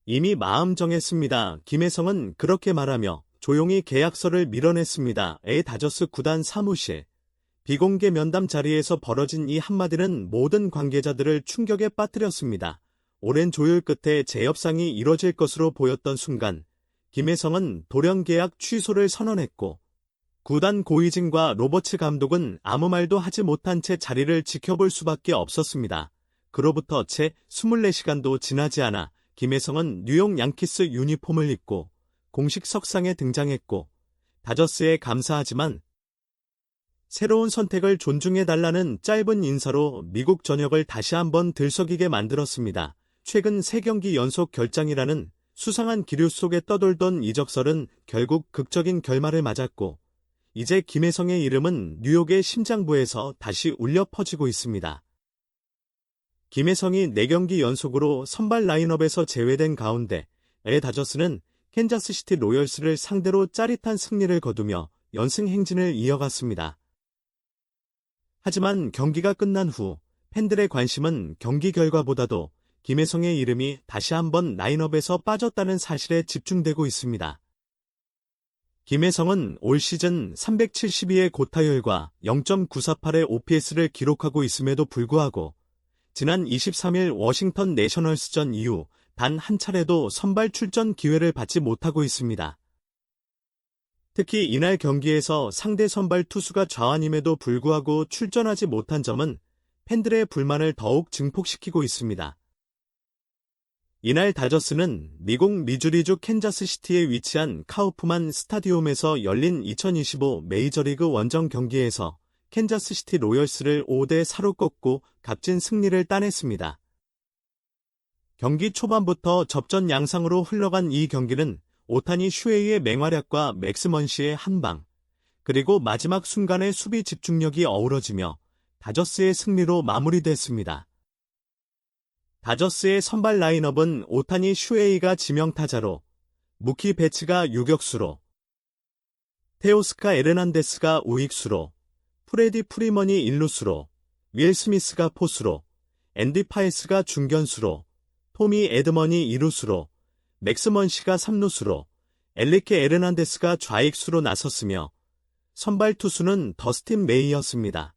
이미 마음 정했습니다. 김혜성은 그렇게 말하며 조용히 계약서를 밀어냈습니다. 다저스 구단 사무실. 비공개 면담 자리에서 벌어진 이 한마디는 모든 관계자들을 충격에 빠뜨렸습니다. 오랜 조율 끝에 재협상이 이뤄질 것으로 보였던 순간, 김혜성은 돌연 계약 취소를 선언했고, 구단 고위진과 로버츠 감독은 아무 말도 하지 못한 채 자리를 지켜볼 수밖에 없었습니다. 그로부터 채 24시간도 지나지 않아 김혜성은 뉴욕 양키스 유니폼을 입고 공식 석상에 등장했고, 다저스에 감사하지만 새로운 선택을 존중해달라는 짧은 인사로 미국 전역을 다시 한번 들썩이게 만들었습니다. 최근 3경기 연속 결장이라는 수상한 기류 속에 떠돌던 이적설은 결국 극적인 결말을 맞았고, 이제 김혜성의 이름은 뉴욕의 심장부에서 다시 울려 퍼지고 있습니다. 김혜성이 4경기 연속으로 선발 라인업에서 제외된 가운데 다저스는 캔자스시티 로열스를 상대로 짜릿한 승리를 거두며 연승 행진을 이어갔습니다. 하지만 경기가 끝난 후 팬들의 관심은 경기 결과보다도 김혜성의 이름이 다시 한번 라인업에서 빠졌다는 사실에 집중되고 있습니다. 김혜성은 올 시즌 372의 고타율과 0.948의 OPS를 기록하고 있음에도 불구하고 지난 23일 워싱턴 내셔널스전 이후 단 한 차례도 선발 출전 기회를 받지 못하고 있습니다. 특히 이날 경기에서 상대 선발 투수가 좌완임에도 불구하고 출전하지 못한 점은 팬들의 불만을 더욱 증폭시키고 있습니다. 이날 다저스는 미국 미주리주 캔자스시티에 위치한 카우프만 스타디움에서 열린 2025 메이저리그 원정 경기에서 캔자스시티 로열스를 5대4로 꺾고 값진 승리를 따냈습니다. 경기 초반부터 접전 양상으로 흘러간 이 경기는 오타니 슈에이의 맹활약과 맥스 먼시의 한방, 그리고 마지막 순간의 수비 집중력이 어우러지며 다저스의 승리로 마무리됐습니다. 다저스의 선발 라인업은 오타니 슈에이가 지명타자로, 무키 베츠가 유격수로, 테오스카 에르난데스가 우익수로, 프레디 프리먼이 일루수로, 윌 스미스가 포수로, 앤디 파이스가 중견수로, 토미 에드먼이 2루수로, 맥스 먼시가 3루수로, 엘리케 에르난데스가 좌익수로 나섰으며 선발 투수는 더스틴 메이였습니다.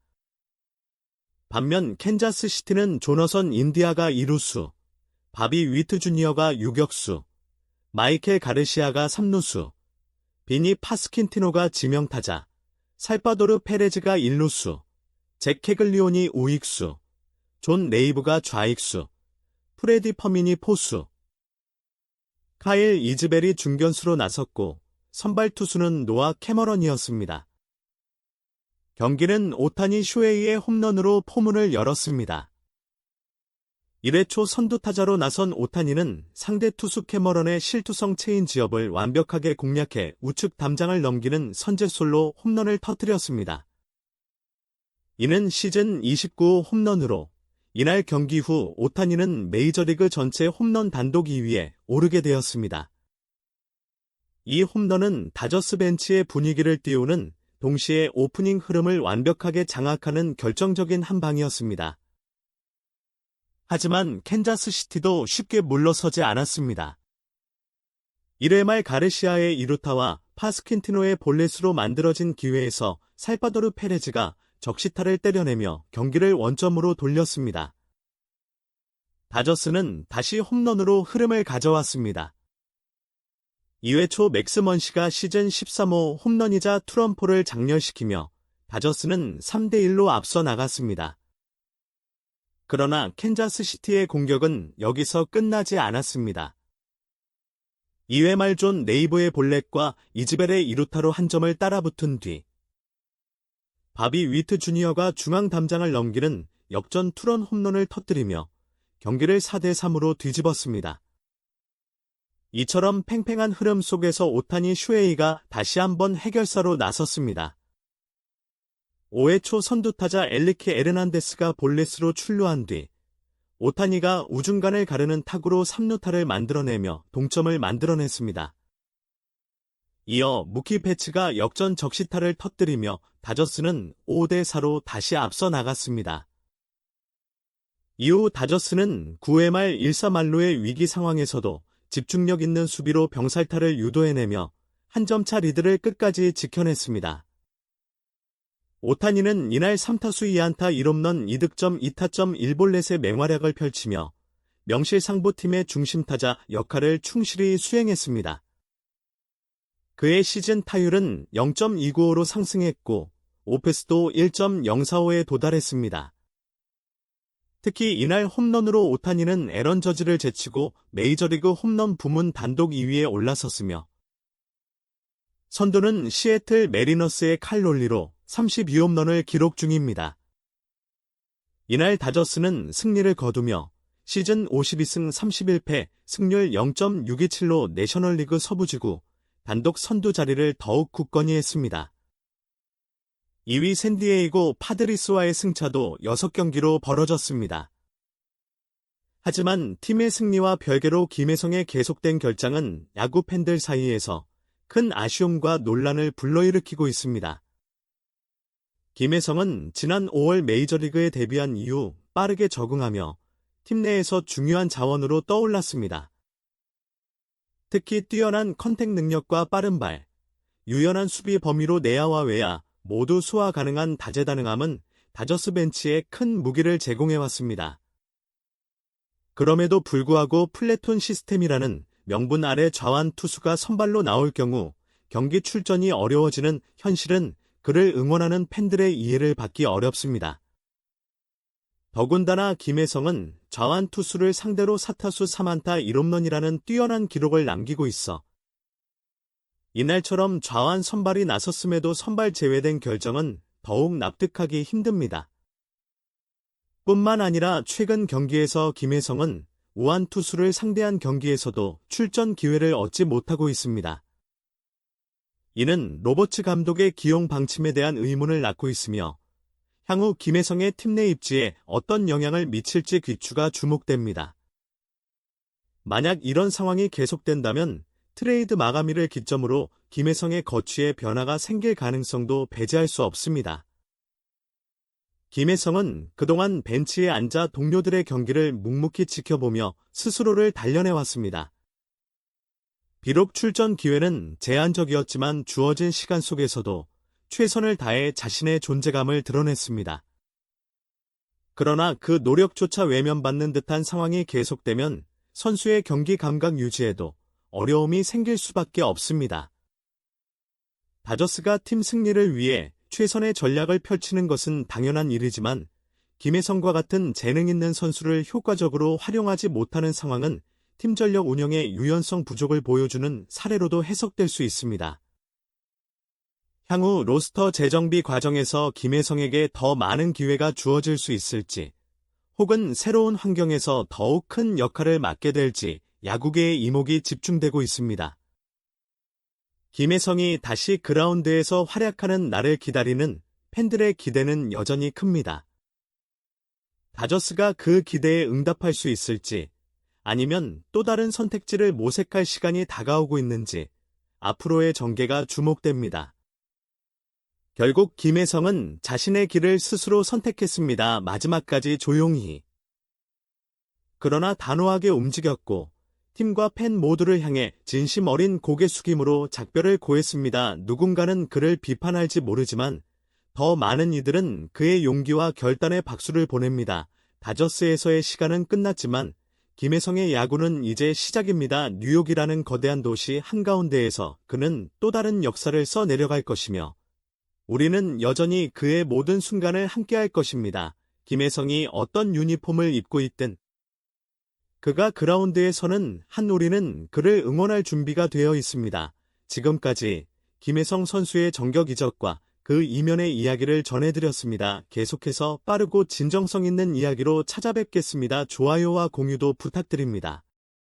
반면 캔자스시티는 조너선 인디아가 2루수, 바비 위트 주니어가 유격수, 마이켈 가르시아가 3루수, 비니 파스킨티노가 지명타자, 살바도르 페레즈가 1루수, 잭 캐글리온이 우익수, 존 레이브가 좌익수, 프레디 퍼민이 포수, 카일 이즈벨이 중견수로 나섰고 선발 투수는 노아 캐머런이었습니다. 경기는 오타니 슈에이의 홈런으로 포문을 열었습니다. 1회 초 선두타자로 나선 오타니는 상대 투수 캐머런의 실투성 체인지업을 완벽하게 공략해 우측 담장을 넘기는 선제솔로 홈런을 터뜨렸습니다. 이는 시즌 29호 홈런으로 이날 경기 후 오타니는 메이저리그 전체 홈런 단독 2위에 오르게 되었습니다. 이 홈런은 다저스 벤치의 분위기를 띄우는 동시에 오프닝 흐름을 완벽하게 장악하는 결정적인 한 방이었습니다. 하지만 캔자스시티도 쉽게 물러서지 않았습니다. 1회 말 가르시아의 2루타와 파스킨티노의 볼넷으로 만들어진 기회에서 살바도르 페레즈가 적시타를 때려내며 경기를 원점으로 돌렸습니다. 다저스는 다시 홈런으로 흐름을 가져왔습니다. 2회 초 맥스 먼시가 시즌 13호 홈런이자 투런포를 장렬시키며 다저스는 3대1로 앞서 나갔습니다. 그러나 캔자스시티의 공격은 여기서 끝나지 않았습니다. 2회 말 존 레이브의 볼넷과 이즈벨의 2루타로 한 점을 따라붙은 뒤 바비 위트 주니어가 중앙 담장을 넘기는 역전 투런 홈런을 터뜨리며 경기를 4대3으로 뒤집었습니다. 이처럼 팽팽한 흐름 속에서 오타니 슈에이가 다시 한번 해결사로 나섰습니다. 5회 초 선두타자 엘리케 에르난데스가 볼넷으로 출루한 뒤 오타니가 우중간을 가르는 타구로 3루타를 만들어내며 동점을 만들어냈습니다. 이어 무키 베츠가 역전 적시타를 터뜨리며 다저스는 5대4로 다시 앞서 나갔습니다. 이후 다저스는 9회 말 1-4만루의 위기 상황에서도 집중력 있는 수비로 병살타를 유도해내며 한 점차 리드를 끝까지 지켜냈습니다. 오타니는 이날 3타수 2안타 1홈런 2득점 2타점 1볼넷의 맹활약을 펼치며 명실상부팀의 중심타자 역할을 충실히 수행했습니다. 그의 시즌 타율은 0.295로 상승했고 오페스도 1.045에 도달했습니다. 특히 이날 홈런으로 오타니는 에런 저지를 제치고 메이저리그 홈런 부문 단독 2위에 올라섰으며 선두는 시애틀 메리너스의 칼 롤리로 32홈런을 기록 중입니다. 이날 다저스는 승리를 거두며 시즌 52승 31패 승률 0.627로 내셔널리그 서부지구 단독 선두 자리를 더욱 굳건히 했습니다. 2위 샌디에이고 파드리스와의 승차도 6경기로 벌어졌습니다. 하지만 팀의 승리와 별개로 김혜성의 계속된 결장은 야구 팬들 사이에서 큰 아쉬움과 논란을 불러일으키고 있습니다. 김혜성은 지난 5월 메이저리그에 데뷔한 이후 빠르게 적응하며 팀 내에서 중요한 자원으로 떠올랐습니다. 특히 뛰어난 컨택 능력과 빠른 발, 유연한 수비 범위로 내야와 외야 모두 소화 가능한 다재다능함은 다저스 벤치에 큰 무기를 제공해왔습니다. 그럼에도 불구하고 플래톤 시스템이라는 명분 아래 좌완 투수가 선발로 나올 경우 경기 출전이 어려워지는 현실은 그를 응원하는 팬들의 이해를 받기 어렵습니다. 더군다나 김혜성은 좌완 투수를 상대로 4타수 3안타 1홈런이라는 뛰어난 기록을 남기고 있어 이날처럼 좌완 선발이 나섰음에도 선발 제외된 결정은 더욱 납득하기 힘듭니다. 뿐만 아니라 최근 경기에서 김혜성은 우완 투수를 상대한 경기에서도 출전 기회를 얻지 못하고 있습니다. 이는 로버츠 감독의 기용 방침에 대한 의문을 낳고 있으며 향후 김혜성의 팀 내 입지에 어떤 영향을 미칠지 귀추가 주목됩니다. 만약 이런 상황이 계속된다면 트레이드 마감일을 기점으로 김혜성의 거취에 변화가 생길 가능성도 배제할 수 없습니다. 김혜성은 그동안 벤치에 앉아 동료들의 경기를 묵묵히 지켜보며 스스로를 단련해왔습니다. 비록 출전 기회는 제한적이었지만 주어진 시간 속에서도 최선을 다해 자신의 존재감을 드러냈습니다. 그러나 그 노력조차 외면받는 듯한 상황이 계속되면 선수의 경기 감각 유지에도 어려움이 생길 수밖에 없습니다. 다저스가 팀 승리를 위해 최선의 전략을 펼치는 것은 당연한 일이지만 김혜성과 같은 재능 있는 선수를 효과적으로 활용하지 못하는 상황은 팀 전력 운영의 유연성 부족을 보여주는 사례로도 해석될 수 있습니다. 향후 로스터 재정비 과정에서 김혜성에게 더 많은 기회가 주어질 수 있을지, 혹은 새로운 환경에서 더욱 큰 역할을 맡게 될지 야구계의 이목이 집중되고 있습니다. 김혜성이 다시 그라운드에서 활약하는 날을 기다리는 팬들의 기대는 여전히 큽니다. 다저스가 그 기대에 응답할 수 있을지, 아니면 또 다른 선택지를 모색할 시간이 다가오고 있는지 앞으로의 전개가 주목됩니다. 결국 김혜성은 자신의 길을 스스로 선택했습니다. 마지막까지 조용히. 그러나 단호하게 움직였고 팀과 팬 모두를 향해 진심 어린 고개 숙임으로 작별을 고했습니다. 누군가는 그를 비판할지 모르지만 더 많은 이들은 그의 용기와 결단에 박수를 보냅니다. 다저스에서의 시간은 끝났지만 김혜성의 야구는 이제 시작입니다. 뉴욕이라는 거대한 도시 한가운데에서 그는 또 다른 역사를 써 내려갈 것이며 우리는 여전히 그의 모든 순간을 함께할 것입니다. 김혜성이 어떤 유니폼을 입고 있든 그가 그라운드에 서는 한 우리는 그를 응원할 준비가 되어 있습니다. 지금까지 김혜성 선수의 전격 이적과 그 이면의 이야기를 전해드렸습니다. 계속해서 빠르고 진정성 있는 이야기로 찾아뵙겠습니다. 좋아요와 공유도 부탁드립니다.